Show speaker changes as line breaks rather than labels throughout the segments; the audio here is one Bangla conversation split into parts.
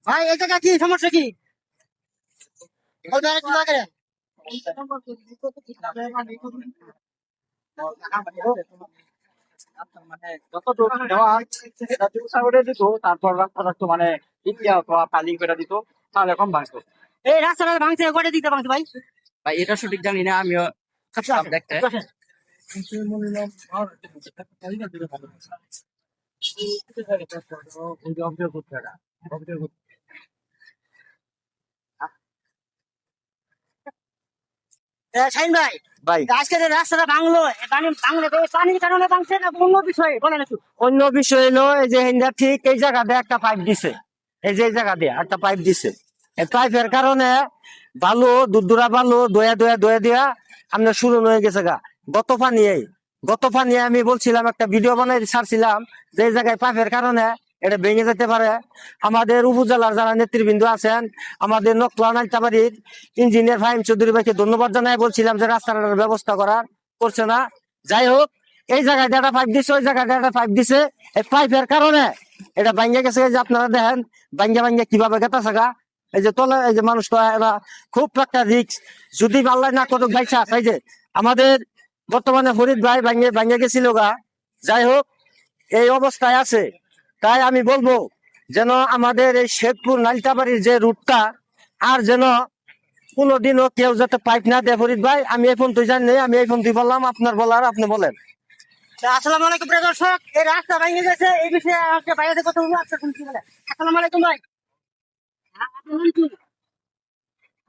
ভাই এই জায়গা কি সমস্যা কি বলবে একটু দয়া করে।
মানে যতটুকু দেওয়া সেটা চিকিৎসা করে দিত, তারপর রাস্তাটা একটু মানে ইটিয়া অথবা পালি করে দিত, তাহলে কম ভাঙতো।
এই রাস্তাটা ভাঙছে করে দিতে ভাঙছে ভাই।
ভাই এটা সঠিক জানি না, আমিও
আচ্ছা
সব দেখতে।
আসেন। শাহিন ভাই
ভাই
আজকে যে রাস্তাটা ভাঙলো ভাঙলে তো পানির কারণে ভাঙছে না অন্য বিষয়ে বলেন একটু।
অন্য বিষয় হলো এই যে হিন্দা ঠিক এই জায়গাতে একটা পাইপ দিছে, এই যে এই জায়গা দিয়ে একটা পাইপ দিছে। এই পাইপের কারণে বালু দুধুরা বালু দয়া দয়া দয়া দিয়া আমরা শুরু হয়ে গেছে গা। গত পানি আমি বলছিলাম, একটা ভিডিও বানাই ছাড়ছিলাম যে এই জায়গায় পাইপের কারণে এটা ভেঙে যেতে পারে। আমাদের উপজেলার যারা নেতৃবৃন্দ আছেন, আমাদের নকলা নাইতাবাড়ির ইঞ্জিনিয়ার ফাহিম চৌধুরী ভাইকে ধন্যবাদ জানাই বলছিলাম যে রাস্তাটার ব্যবস্থা করছে না। যাই হোক, এই জায়গায় একটা পাইপ দিছে, ওই জায়গায় একটা পাইপ দিছে। এই পাইপের কারণে এটা ভাঙ্গা গেছে। এই যে আপনারা দেখেন ভাঙ্গা ভাঙ্গা কিভাবে গেতাছে গা। এই যে তলে এই যে মানুষ তো এরা খুব একটা রিক্স, যদি আল্লাহ না করুক ভাই চাষ। এই যে আমাদের বর্তমানে ফরিদ ভাই ভাঙ্গে গেছিল গা। যাই হোক, এই অবস্থায় আছে। তাই আমি বলবো যেন আমাদের এই শেখপুর নালিতাবাড়ির যে রুটটা আর যেন কোনোদিনও কেউ যাতে পাইপ না দেয়। ফরিদ ভাই আমি এই ফোন তুই জানি, আমি এই ফোন তুই বললাম, আপনার বলার আপনি বলেন।
আসসালামু আলাইকুম প্রিয় দর্শক, এই রাস্তা ভেঙে গেছে এই বিষয়ে আমাকে বাইরে কথা বলবো। আচ্ছা শুনছি বলে আসসালামু আলাইকুম ভাই। আপনার নাম কি?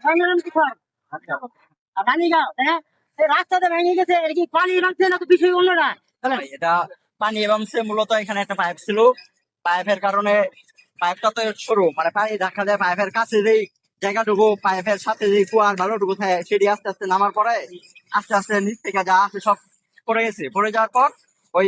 আমার নাম কি স্যার? আচ্ছা রানীগাঁও। হ্যাঁ, এই রাস্তাটা ভেঙে গেছে, এর কি পানি ভাঙছে না তো বিষয় অন্যরা বলেন।
ভাই, এটা পানি এবং সে মূলত এখানে একটা পাইপ ছিল। পাইপের কারণে পাইপটা তো সরু, মানে পানি দেখা যায় পাইপের কাছে যেই জায়গাটুকু, পাইপের সাথে যে কুয়ার ভালোটুকু থাকে, সেটি আস্তে আস্তে নামার পরে আস্তে আস্তে নিচ থেকে যা আছে সব পড়ে গেছে। পড়ে যাওয়ার পর ওই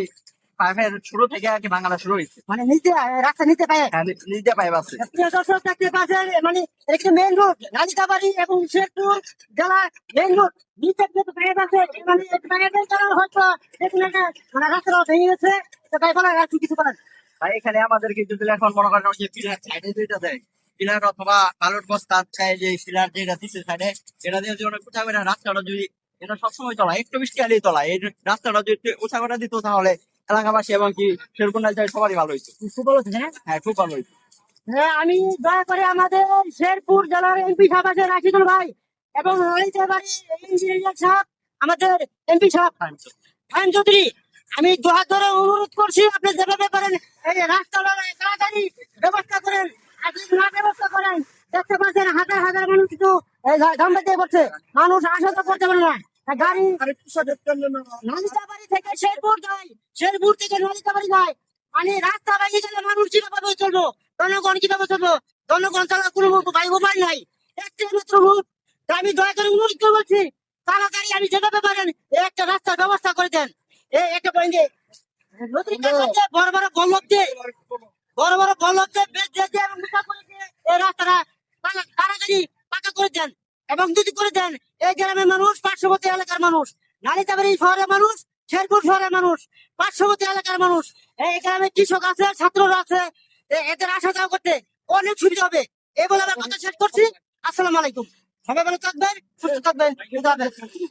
পাইপের শুরু থেকে আর কি ভাঙাটা শুরু হয়েছে।
মানে নিচে রাস্তা নিচে পায়।
হ্যাঁ, নিচে পাইপ আছে।
প্রিয় দর্শক দেখতে পাচ্ছেন, মানে একটি মেইন রোড নালিতাবাড়ি এবং শেরপুর জেলা মেইন রোড নিচে যে পাইপ আছে, মানে এই পাইপের কারণে হয়তো এখানে মানে রাস্তাটা ভেঙে গেছে। তো তাই বলেন আর কিছু বলেন।
ভাই এখানে আমাদের কিন্তু এখন মনে করেন ওই যে পিলার সাইডে দুইটা দেয়, পিলার অথবা বালুর বস্তা চাই যে পিলার যেটা দিচ্ছে সাইডে, এটা দিয়ে যদি অনেক উঁচা করে রাস্তাটা যদি এটা সবসময় চলা, একটু বৃষ্টি আলেই চলা, এই রাস্তাটা যদি একটু উঁচা করে দিত তাহলে এলাকাবাসী এবং কি শেরপুর নাইজার সবারই ভালো হইতো।
খুব ভালো হচ্ছে, হ্যাঁ।
হ্যাঁ, খুব ভালো হইতো।
হ্যাঁ, আমি দয়া করে আমাদের শেরপুর জেলার এমপি সাহেব আছে রাশিদুল ভাই এবং নালিতাবাড়ি ইঞ্জিনিয়ার সাহেব, আমাদের এমপি সাহেব ফাহিম চৌধুরী, আমি দুহাত ধরে অনুরোধ করছি আপনি যেভাবে পারেন এই রাস্তাটা তাড়াতাড়ি ব্যবস্থা করেন। আর যদি না ব্যবস্থা করেন, দেখতে পাচ্ছেন হাজার হাজার মানুষ কিন্তু ধাম্বা দিয়ে পড়ছে, মানুষ আসা তো করতে পারে না। আর গাড়ি নালিতাবাড়ি থেকে শেরপুর যায়, শেরপুর থেকে নালিতাবাড়ি যায়, মানে রাস্তা ভেঙে গেলে মানুষ কিভাবে চলবো, জনগণ কিভাবে চলবো, জনগণ চলার কোনো ভাই উপায় নাই, একটি মাত্র রূপ। তাই আমি দয়া করে অনুরোধ করে বলছি তাড়াতাড়ি আমি যেভাবে পারেন এই একটা রাস্তার ব্যবস্থা করে দেন। এই একটা পয়েন্টে নদীর কাছে বড় বড় গল্লব দিয়ে বেশ দিয়ে এবং মোটা করে দিয়ে এই রাস্তাটা তাড়াতাড়ি পাকা করে দেন। এবং যদি করে দেন, এই গ্রামের মানুষ, পার্শ্ববর্তী এলাকার মানুষ, নালিতাবাড়ি শহরের মানুষ, শেরপুর শহরের মানুষ, পার্শ্ববর্তী এলাকার মানুষ, এই গ্রামে কৃষক আছে, ছাত্ররা আছে, এদের আসা যাওয়া করতে অনেক সুবিধা হবে। এই বলে আমার কথা শেষ করছি। আসসালামু আলাইকুম। সবাই ভালো থাকবেন, সুস্থ থাকবেন।